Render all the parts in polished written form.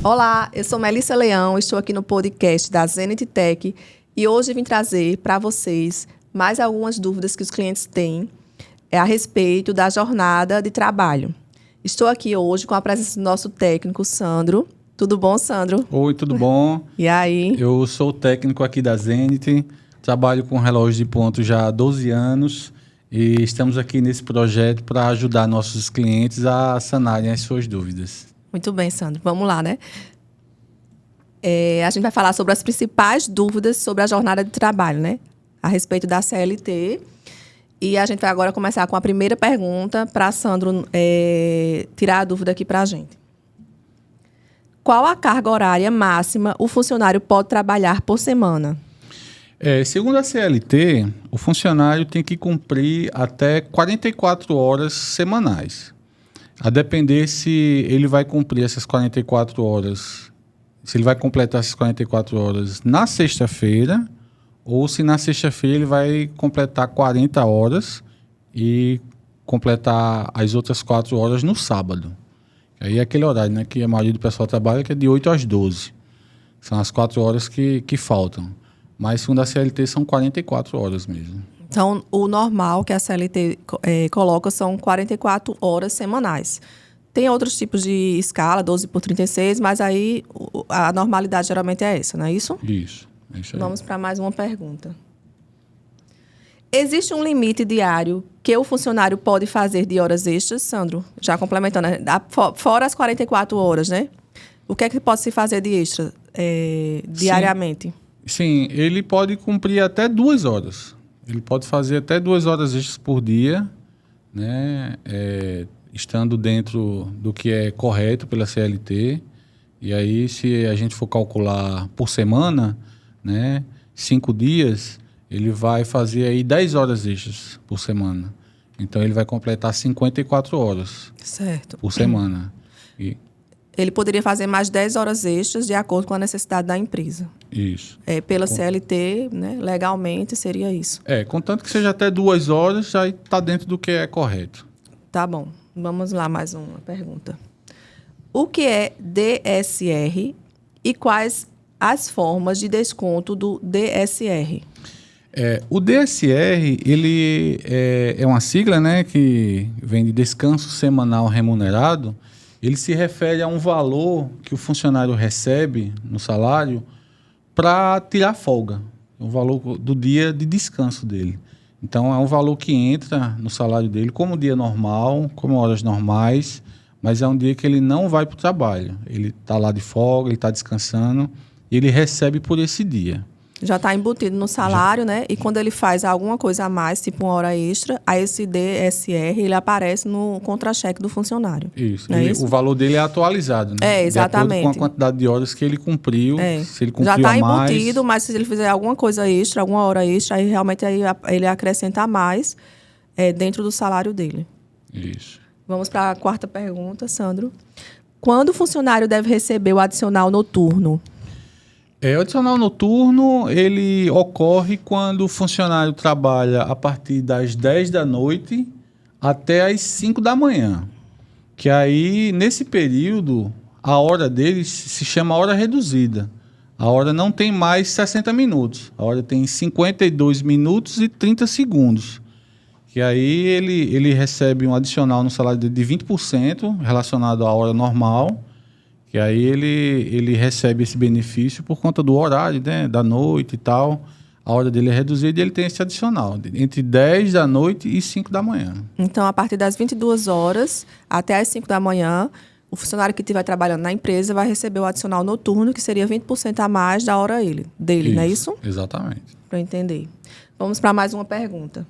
Olá, eu sou Melissa Leão, estou aqui no podcast da Zenith Tech e hoje vim trazer para vocês mais algumas dúvidas que os clientes têm a respeito da jornada de trabalho. Estou aqui hoje com a presença do nosso técnico, Sandro. Tudo bom, Sandro? Oi, tudo bom? E aí? Eu sou o técnico aqui da Zenith, trabalho com relógio de ponto já há 12 anos e estamos aqui nesse projeto para ajudar nossos clientes a sanarem as suas dúvidas. Muito bem, Sandro. Vamos lá, né? A gente vai falar sobre as principais dúvidas sobre a jornada de trabalho, né? A respeito da CLT. E a gente vai agora começar com a primeira pergunta para Sandro tirar a dúvida aqui para a gente. Qual a carga horária máxima o funcionário pode trabalhar por semana? Segundo a CLT, o funcionário tem que cumprir até 44 horas semanais. A depender se ele vai cumprir essas 44 horas, se ele vai completar essas 44 horas na sexta-feira, ou se na sexta-feira ele vai completar 40 horas e completar as outras 4 horas no sábado. Aí é aquele horário, né, que a maioria do pessoal trabalha, que é de 8 às 12. São as 4 horas que faltam. Mas, segundo a CLT, são 44 horas mesmo. Então, o normal que a CLT coloca são 44 horas semanais. Tem outros tipos de escala, 12 por 36, mas aí a normalidade geralmente é essa, não é isso? Isso, é isso aí. Vamos para mais uma pergunta. Existe um limite diário que o funcionário pode fazer de horas extras, Sandro? Já complementando, né? Fora as 44 horas, né? O que é que pode se fazer de extra diariamente? Sim, ele pode cumprir até 2 horas. Ele pode fazer até 2 horas extras por dia, né? Estando dentro do que é correto pela CLT. E aí, se a gente for calcular por semana, né, 5 dias, ele vai fazer aí 10 horas extras por semana. Então, ele vai completar 54 horas por semana. E ele poderia fazer mais 10 horas extras de acordo com a necessidade da empresa. isso. Pela CLT, né, legalmente, seria isso. Contanto que seja até 2 horas, já está dentro do que é correto. Tá bom. Vamos lá, mais uma pergunta. O que é DSR e quais as formas de desconto do DSR? O DSR, ele é uma sigla, né, que vem de descanso semanal remunerado. Ele se refere a um valor que o funcionário recebe no salário para tirar folga. O valor do dia de descanso dele. Então, é um valor que entra no salário dele como dia normal, como horas normais, mas é um dia que ele não vai para o trabalho. Ele está lá de folga, ele está descansando e ele recebe por esse dia. Já está embutido no salário, né? E quando ele faz alguma coisa a mais, tipo uma hora extra, aí esse DSR, ele aparece no contra-cheque do funcionário. Isso. Isso. O valor dele é atualizado, né? Exatamente. De acordo com a quantidade de horas que ele cumpriu. Se ele cumpriu já está mais, embutido, mas se ele fizer alguma coisa extra, alguma hora extra, aí realmente ele acrescenta mais dentro do salário dele. Isso. Vamos para a quarta pergunta, Sandro. Quando o funcionário deve receber o adicional noturno? O adicional noturno, ele ocorre quando o funcionário trabalha a partir das 10 da noite até as 5 da manhã. Que aí, nesse período, a hora dele se chama hora reduzida. A hora não tem mais 60 minutos. A hora tem 52 minutos e 30 segundos. Que aí ele recebe um adicional no salário dele de 20% relacionado à hora normal. E aí ele recebe esse benefício por conta do horário, né, da noite e tal. A hora dele é reduzida e ele tem esse adicional, entre 10 da noite e 5 da manhã. Então, a partir das 22 horas até as 5 da manhã, o funcionário que estiver trabalhando na empresa vai receber o adicional noturno, que seria 20% a mais da hora dele, isso, não é isso? Exatamente. Para eu entender. Vamos para mais uma pergunta.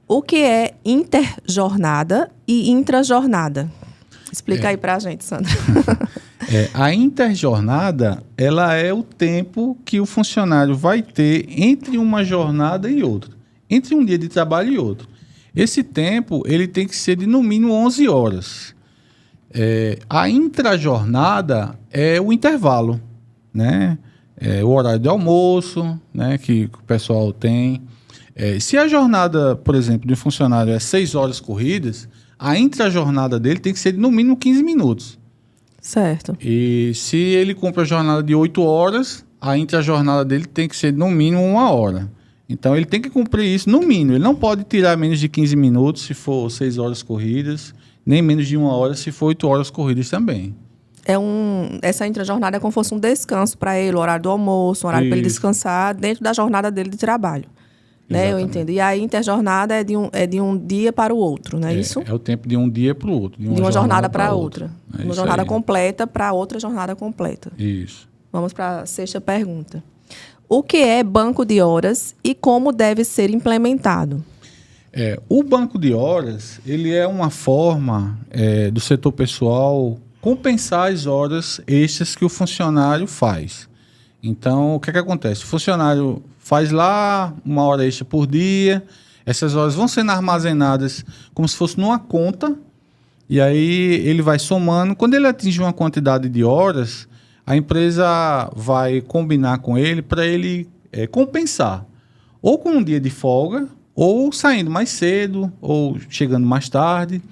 O que é interjornada e intrajornada? Explica aí para a gente, Sandra. A interjornada, ela é o tempo que o funcionário vai ter entre uma jornada e outra. Entre um dia de trabalho e outro. Esse tempo, ele tem que ser de no mínimo 11 horas. A intrajornada é o intervalo, né? O horário de almoço, né, que o pessoal tem. Se a jornada, por exemplo, de um funcionário é 6 horas corridas, a intrajornada dele tem que ser de no mínimo 15 minutos. Certo. E se ele cumpre a jornada de 8 horas, a intra-jornada dele tem que ser no mínimo 1 hora. Então, ele tem que cumprir isso no mínimo. Ele não pode tirar menos de 15 minutos se for 6 horas corridas, nem menos de 1 hora se for 8 horas corridas também. Essa intra-jornada é como se fosse um descanso para ele, o horário do almoço, o horário para ele descansar dentro da jornada dele de trabalho. Né? Eu entendo. E a interjornada é de um dia para o outro, não é isso? É o tempo de um dia para o outro. De uma jornada para outra. Uma jornada aí. Completa para outra jornada completa. Isso. Vamos para a sexta pergunta. O que é banco de horas e como deve ser implementado? O banco de horas, ele é uma forma do setor pessoal compensar as horas extras que o funcionário faz. Então, o que acontece? O funcionário faz lá 1 hora extra por dia, essas horas vão sendo armazenadas como se fosse numa conta, e aí ele vai somando. Quando ele atinge uma quantidade de horas, a empresa vai combinar com ele para ele compensar, ou com um dia de folga, ou saindo mais cedo, ou chegando mais tarde.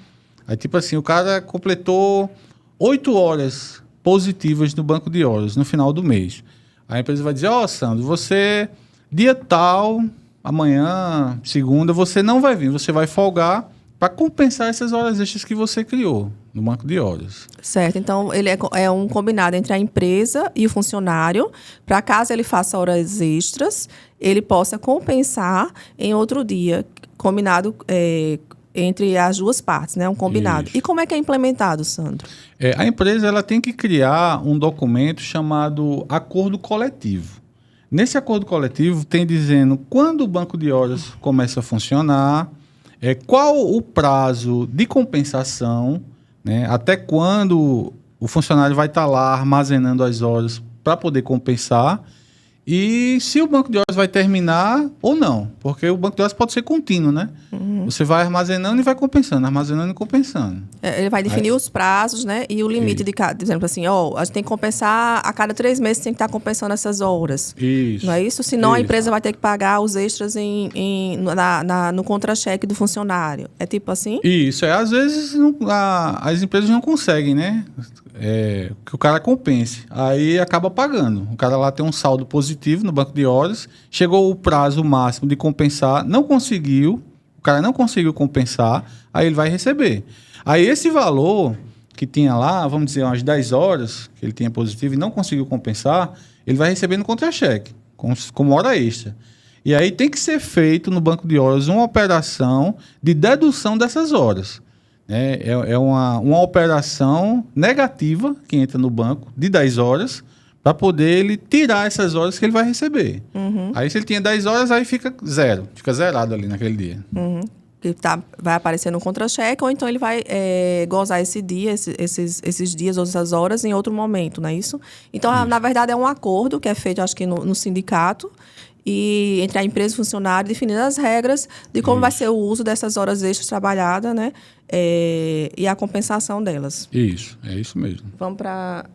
Aí, tipo assim, o cara completou 8 horas positivas no banco de horas no final do mês. A empresa vai dizer, Sandro, você, dia tal, amanhã, segunda, você não vai vir, você vai folgar para compensar essas horas extras que você criou no banco de horas. Certo, então ele é um combinado entre a empresa e o funcionário, para caso ele faça horas extras, ele possa compensar em outro dia, combinado entre as duas partes, né? Um combinado. Isso. E como é que é implementado, Sandro? A empresa ela tem que criar um documento chamado acordo coletivo. Nesse acordo coletivo tem dizendo quando o banco de horas começa a funcionar, qual o prazo de compensação, né? Até quando o funcionário vai estar lá armazenando as horas para poder compensar, e se o banco de horas vai terminar ou não, porque o banco de horas pode ser contínuo, né? Uhum. Você vai armazenando e vai compensando, armazenando e compensando. Ele vai definir os prazos, né? E o limite de cada. Por exemplo, assim, a gente tem que compensar a cada 3 meses, tem que estar compensando essas horas. Isso. Não é isso? Senão a empresa vai ter que pagar os extras no contra-cheque do funcionário. É tipo assim? Isso. Às vezes as empresas não conseguem, né? Que o cara compense. Aí acaba pagando. O cara lá tem um saldo positivo no banco de horas, chegou o prazo máximo de compensar, não conseguiu, o cara não conseguiu compensar, aí ele vai receber. Aí esse valor que tinha lá, vamos dizer, umas 10 horas que ele tinha positivo e não conseguiu compensar, ele vai receber no contra-cheque, como hora extra. E aí tem que ser feito no banco de horas uma operação de dedução dessas horas. É uma operação negativa que entra no banco de 10 horas para poder ele tirar essas horas que ele vai receber. Uhum. Aí se ele tinha 10 horas, aí fica zero, fica zerado ali naquele dia. Uhum. Vai aparecer no contra-cheque, ou então ele vai gozar esse dia, esses dias ou essas horas em outro momento, não é isso? Então, na verdade, é um acordo que é feito, acho que no sindicato, e entre a empresa e o funcionário, definindo as regras de como vai ser o uso dessas horas extras trabalhadas, né? E a compensação delas. Isso, é isso mesmo. Vamos para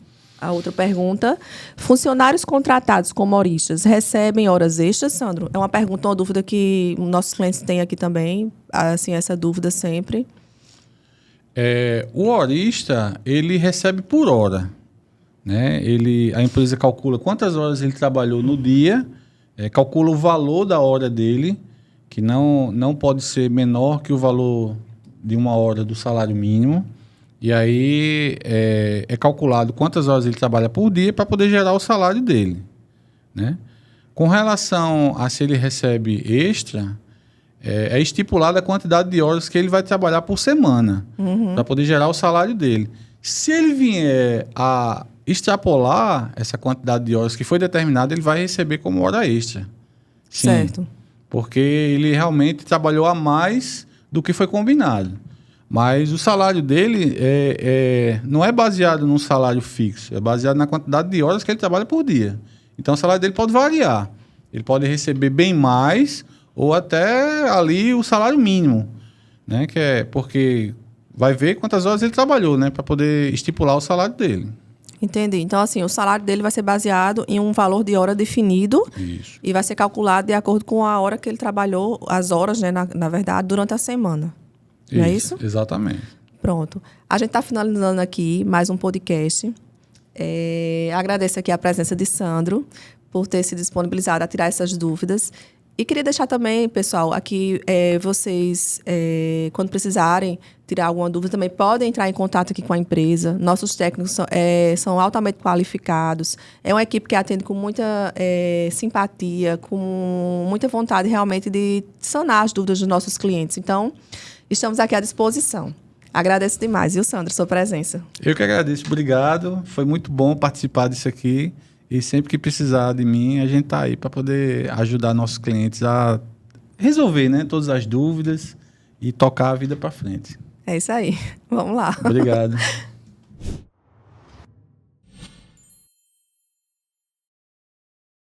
a outra pergunta. Funcionários contratados como horistas recebem horas extras, Sandro? É uma pergunta, uma dúvida que nossos clientes têm aqui também, assim, essa dúvida sempre. O horista, ele recebe por hora, né? A empresa calcula quantas horas ele trabalhou no dia, calcula o valor da hora dele, que não pode ser menor que o valor de 1 hora do salário mínimo. E aí é calculado quantas horas ele trabalha por dia para poder gerar o salário dele, né? Com relação a se ele recebe extra, é estipulada a quantidade de horas que ele vai trabalhar por semana, para poder gerar o salário dele. Se ele vier a extrapolar essa quantidade de horas que foi determinada, ele vai receber como hora extra. Sim, certo. Porque ele realmente trabalhou a mais do que foi combinado. Mas o salário dele não é baseado num salário fixo, é baseado na quantidade de horas que ele trabalha por dia. Então o salário dele pode variar. Ele pode receber bem mais ou até ali o salário mínimo, né? Que é porque vai ver quantas horas ele trabalhou, né? Para poder estipular o salário dele. Entendi. Então, assim, o salário dele vai ser baseado em um valor de hora definido. Isso. E vai ser calculado de acordo com a hora que ele trabalhou, as horas, né, na verdade, durante a semana. Não é isso? Exatamente. Pronto. A gente está finalizando aqui mais um podcast. Agradeço aqui a presença de Sandro por ter se disponibilizado a tirar essas dúvidas. E queria deixar também, pessoal, aqui vocês, quando precisarem tirar alguma dúvida, também podem entrar em contato aqui com a empresa. Nossos técnicos são altamente qualificados. É uma equipe que atende com muita simpatia, com muita vontade realmente de sanar as dúvidas dos nossos clientes. Então, estamos aqui à disposição. Agradeço demais, viu, Sandro, sua presença. Eu que agradeço, obrigado. Foi muito bom participar disso aqui. E sempre que precisar de mim, a gente está aí para poder ajudar nossos clientes a resolver, né, todas as dúvidas e tocar a vida para frente. É isso aí. Vamos lá. Obrigado.